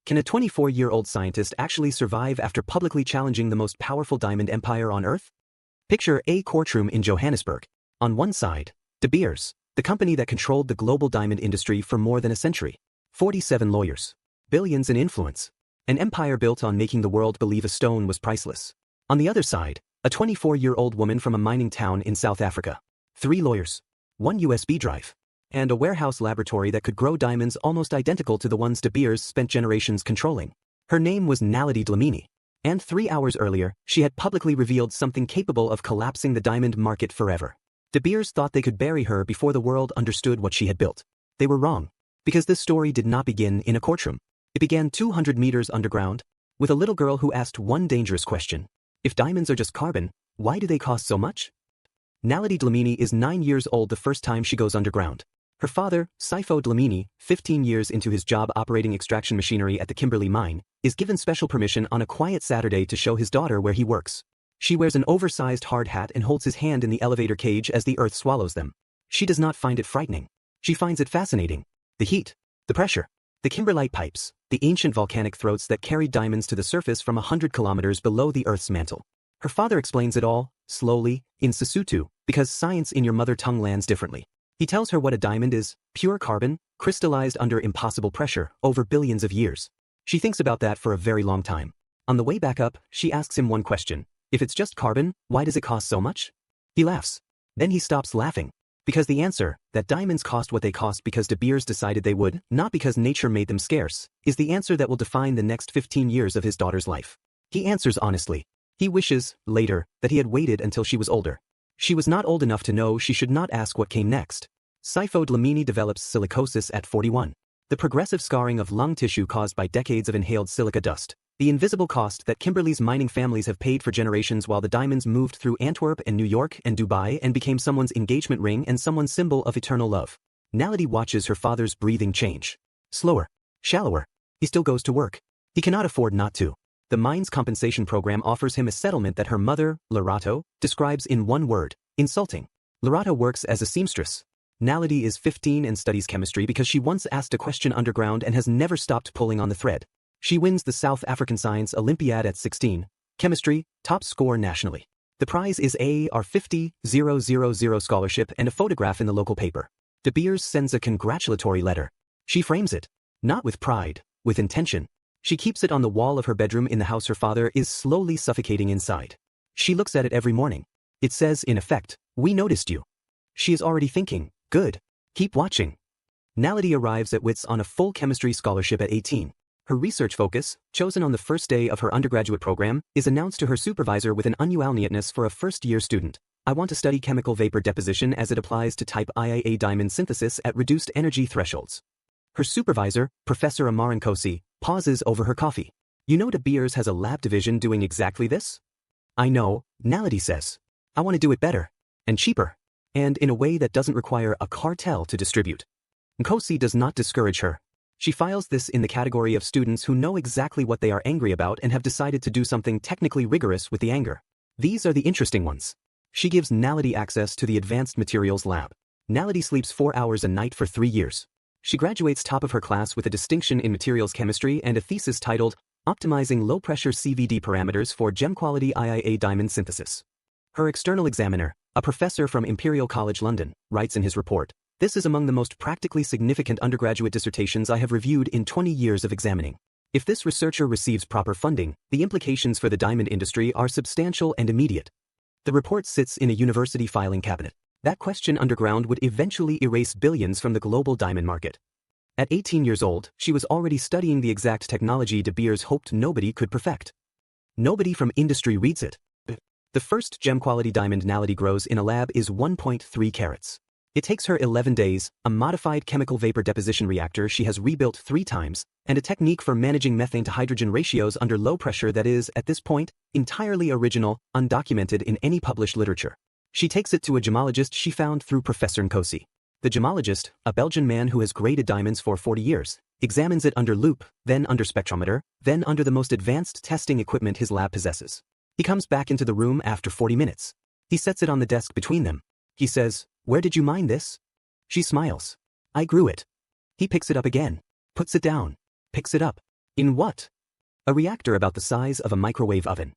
Can a 24-year-old scientist actually survive after publicly challenging the most powerful diamond empire on Earth? Picture a courtroom in Johannesburg. On one side, De Beers, the company that controlled the global diamond industry for more than a century. 47 lawyers. Billions in influence. An empire built on making the world believe a stone was priceless. On the other side, a 24-year-old woman from a mining town in South Africa. 3 lawyers. 1 USB drive. And a warehouse laboratory that could grow diamonds almost identical to the ones De Beers spent generations controlling. Her name was Naledi Dlamini. And 3 hours earlier, she had publicly revealed something capable of collapsing the diamond market forever. De Beers thought they could bury her before the world understood what she had built. They were wrong. Because this story did not begin in a courtroom. It began 200 meters underground, with a little girl who asked one dangerous question. If diamonds are just carbon, why do they cost so much? Naledi Dlamini is 9 years old the first time she goes underground. Her father, Soweto Dlamini, 15 years into his job operating extraction machinery at the Kimberley mine, is given special permission on a quiet Saturday to show his daughter where he works. She wears an oversized hard hat and holds his hand in the elevator cage as the earth swallows them. She does not find it frightening. She finds it fascinating. The heat, the pressure, the kimberlite pipes, the ancient volcanic throats that carried diamonds to the surface from 100 kilometers below the Earth's mantle. Her father explains it all, slowly, in Sesotho, because science in your mother tongue lands differently. He tells her what a diamond is: pure carbon, crystallized under impossible pressure, over billions of years. She thinks about that for a very long time. On the way back up, she asks him one question. If it's just carbon, why does it cost so much? He laughs. Then he stops laughing. Because the answer, that diamonds cost what they cost because De Beers decided they would, not because nature made them scarce, is the answer that will define the next 15 years of his daughter's life. He answers honestly. He wishes, later, that he had waited until she was older. She was not old enough to know she should not ask what came next. Soweto Dlamini develops silicosis at 41. The progressive scarring of lung tissue caused by decades of inhaled silica dust. The invisible cost that Kimberley's mining families have paid for generations while the diamonds moved through Antwerp and New York and Dubai and became someone's engagement ring and someone's symbol of eternal love. Naledi watches her father's breathing change. Slower. Shallower. He still goes to work. He cannot afford not to. The mine's compensation program offers him a settlement that her mother, Lerato, describes in one word: insulting. Lerato works as a seamstress. Naledi is 15 and studies chemistry because she once asked a question underground and has never stopped pulling on the thread. She wins the South African Science Olympiad at 16. Chemistry, top score nationally. The prize is a R50,000 scholarship and a photograph in the local paper. De Beers sends a congratulatory letter. She frames it. Not with pride, with intention. She keeps it on the wall of her bedroom in the house her father is slowly suffocating inside. She looks at it every morning. It says, in effect, "We noticed you." She is already thinking, good. Keep watching. Naledi arrives at WITS on a full chemistry scholarship at 18. Her research focus, chosen on the first day of her undergraduate program, is announced to her supervisor with an unusual neatness for a first-year student. I want to study chemical vapor deposition as it applies to type IA diamond synthesis at reduced energy thresholds. Her supervisor, Professor Amaran Kosi, pauses over her coffee. You know De Beers has a lab division doing exactly this? I know, Naledi says. I want to do it better. And cheaper. And in a way that doesn't require a cartel to distribute. Nkosi does not discourage her. She files this in the category of students who know exactly what they are angry about and have decided to do something technically rigorous with the anger. These are the interesting ones. She gives Naledi access to the Advanced Materials Lab. Naledi sleeps 4 hours a night for 3 years. She graduates top of her class with a distinction in materials chemistry and a thesis titled, Optimizing Low-Pressure CVD Parameters for Gem-Quality IA Diamond Synthesis. Her external examiner, a professor from Imperial College London, writes in his report, "This is among the most practically significant undergraduate dissertations I have reviewed in 20 years of examining. If this researcher receives proper funding, the implications for the diamond industry are substantial and immediate." The report sits in a university filing cabinet. That question underground would eventually erase billions from the global diamond market. At 18 years old, she was already studying the exact technology De Beers hoped nobody could perfect. Nobody from industry reads it. The first gem-quality diamond Naledi grows in a lab is 1.3 carats. It takes her 11 days, a modified chemical vapor deposition reactor she has rebuilt 3 times, and a technique for managing methane to hydrogen ratios under low pressure that is, at this point, entirely original, undocumented in any published literature. She takes it to a gemologist she found through Professor Nkosi. The gemologist, a Belgian man who has graded diamonds for 40 years, examines it under loupe, then under spectrometer, then under the most advanced testing equipment his lab possesses. He comes back into the room after 40 minutes. He sets it on the desk between them. He says, "Where did you mine this?" She smiles. "I grew it." He picks it up again, puts it down, picks it up. In what? A reactor about the size of a microwave oven.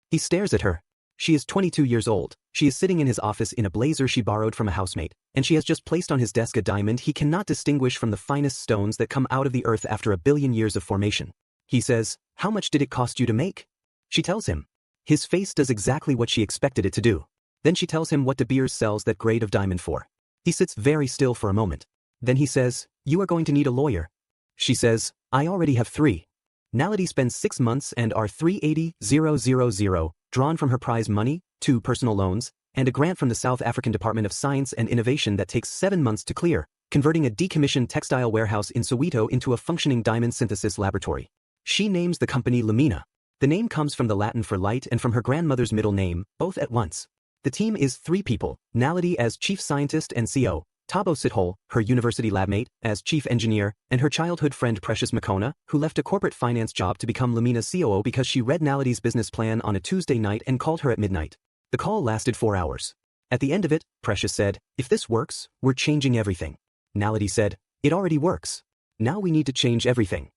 He stares at her. She is 22 years old. She is sitting in his office in a blazer she borrowed from a housemate, and she has just placed on his desk a diamond he cannot distinguish from the finest stones that come out of the earth after 1 billion years of formation. He says, "How much did it cost you to make?" She tells him. His face does exactly what she expected it to do. Then she tells him what De Beers sells that grade of diamond for. He sits very still for a moment. Then he says, "You are going to need a lawyer." She says, "I already have 3. Naledi spends 6 months and are 380,000 drawn from her prize money, 2 personal loans, and a grant from the South African Department of Science and Innovation that takes 7 months to clear, converting a decommissioned textile warehouse in Soweto into a functioning diamond synthesis laboratory. She names the company LUMENA. The name comes from the Latin for light and from her grandmother's middle name, both at once. The team is 3 people, Naledi as chief scientist and CO, Thabo Sithole, her university labmate, as chief engineer, and her childhood friend Precious Makona, who left a corporate finance job to become LUMENA's COO because she read Naledi's business plan on a Tuesday night and called her at midnight. The call lasted 4 hours. At the end of it, Precious said, "If this works, we're changing everything." Naledi said, "It already works. Now we need to change everything."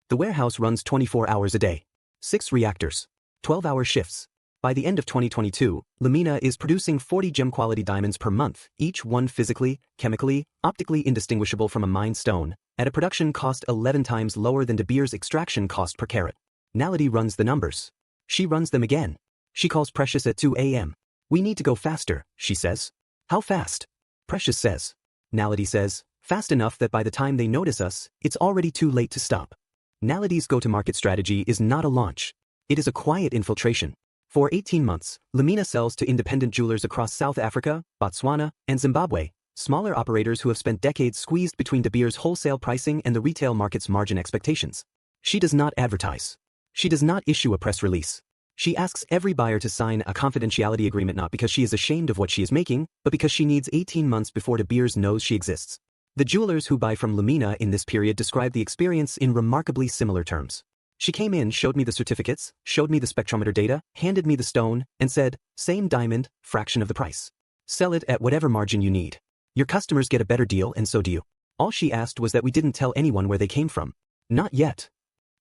The warehouse runs 24 hours a day. 6 reactors. 12-hour shifts. By the end of 2022, LUMENA is producing 40 gem-quality diamonds per month, each one physically, chemically, optically indistinguishable from a mined stone, at a production cost 11 times lower than De Beers' extraction cost per carat. Naledi runs the numbers. She runs them again. She calls Precious at 2 a.m. "We need to go faster," she says. "How fast?" Precious says. Naledi says, "Fast enough that by the time they notice us, it's already too late to stop." Naledi's go-to-market strategy is not a launch. It is a quiet infiltration. For 18 months, LUMENA sells to independent jewelers across South Africa, Botswana, and Zimbabwe, smaller operators who have spent decades squeezed between De Beers' wholesale pricing and the retail market's margin expectations. She does not advertise. She does not issue a press release. She asks every buyer to sign a confidentiality agreement not because she is ashamed of what she is making, but because she needs 18 months before De Beers knows she exists. The jewelers who buy from LUMENA in this period describe the experience in remarkably similar terms. She came in, showed me the certificates, showed me the spectrometer data, handed me the stone, and said, "Same diamond, fraction of the price. Sell it at whatever margin you need. Your customers get a better deal and so do you." All she asked was that we didn't tell anyone where they came from. Not yet.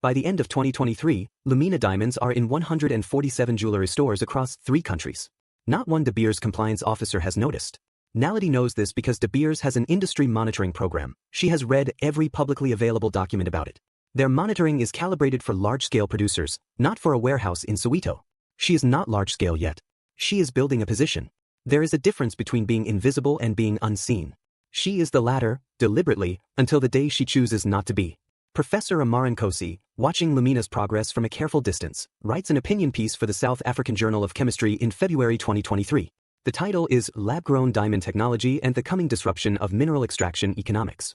By the end of 2023, LUMENA diamonds are in 147 jewelry stores across 3 countries. Not one De Beers compliance officer has noticed. Naledi knows this because De Beers has an industry monitoring program. She has read every publicly available document about it. Their monitoring is calibrated for large-scale producers, not for a warehouse in Soweto. She is not large-scale yet. She is building a position. There is a difference between being invisible and being unseen. She is the latter, deliberately, until the day she chooses not to be. Professor Amaran Nkosi, watching LUMENA's progress from a careful distance, writes an opinion piece for the South African Journal of Chemistry in February 2023. The title is Lab-Grown Diamond Technology and the Coming Disruption of Mineral Extraction Economics.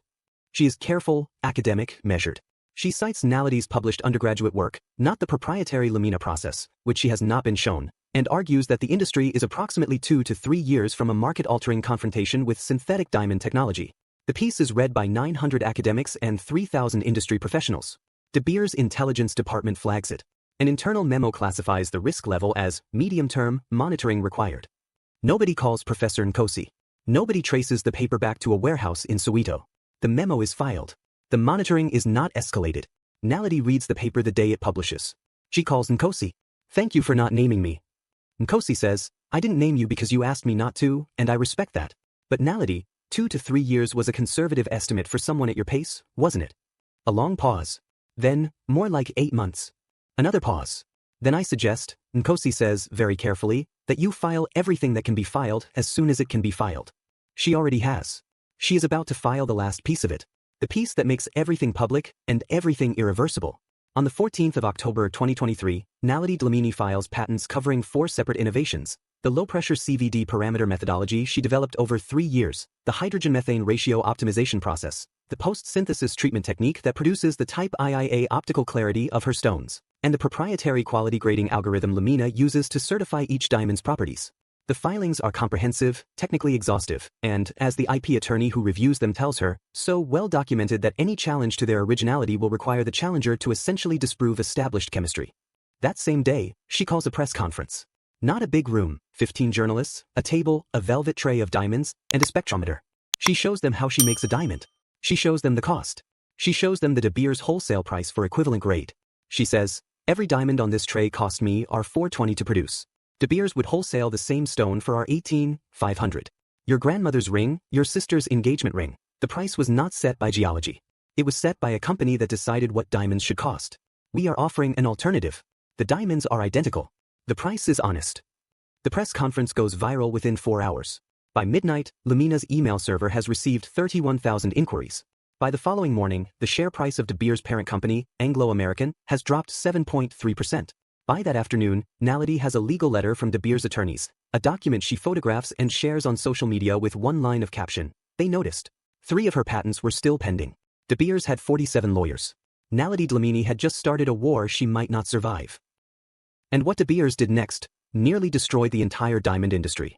She is careful, academic, measured. She cites Naledi's published undergraduate work, not the proprietary LUMENA process, which she has not been shown, and argues that the industry is approximately 2 to 3 years from a market-altering confrontation with synthetic diamond technology. The piece is read by 900 academics and 3,000 industry professionals. De Beers' intelligence department flags it. An internal memo classifies the risk level as medium-term monitoring required. Nobody calls Professor Nkosi. Nobody traces the paper back to a warehouse in Soweto. The memo is filed. The monitoring is not escalated. Naledi reads the paper the day it publishes. She calls Nkosi. "Thank you for not naming me." Nkosi says, "I didn't name you because you asked me not to, and I respect that. But Naledi, 2 to 3 years was a conservative estimate for someone at your pace, wasn't it?" A long pause. Then, more like 8 months. Another pause. "Then I suggest," Nkosi says very carefully, "that you file everything that can be filed as soon as it can be filed." She already has. She is about to file the last piece of it. The piece that makes everything public and everything irreversible. On the 14th of October 2023, Naledi Dlamini files patents covering 4 separate innovations: the low-pressure CVD parameter methodology she developed over 3 years, the hydrogen-methane ratio optimization process, the post-synthesis treatment technique that produces the type IIA optical clarity of her stones, and the proprietary quality grading algorithm LUMENA uses to certify each diamond's properties. The filings are comprehensive, technically exhaustive, and, as the IP attorney who reviews them tells her, so well documented that any challenge to their originality will require the challenger to essentially disprove established chemistry. That same day, she calls a press conference. Not a big room, 15 journalists, a table, a velvet tray of diamonds, and a spectrometer. She shows them how she makes a diamond. She shows them the cost. She shows them the De Beers wholesale price for equivalent grade. She says, "Every diamond on this tray cost me our 420 to produce. De Beers would wholesale the same stone for our 18,500. Your grandmother's ring, your sister's engagement ring. The price was not set by geology. It was set by a company that decided what diamonds should cost. We are offering an alternative. The diamonds are identical. The price is honest." The press conference goes viral within 4 hours. By midnight, LUMENA's email server has received 31,000 inquiries. By the following morning, the share price of De Beers' parent company, Anglo American, has dropped 7.3%. By that afternoon, Naledi has a legal letter from De Beers' attorneys, a document she photographs and shares on social media with one line of caption. They noticed. 3 of her patents were still pending. De Beers had 47 lawyers. Naledi Dlamini had just started a war she might not survive. And what De Beers did next nearly destroyed the entire diamond industry.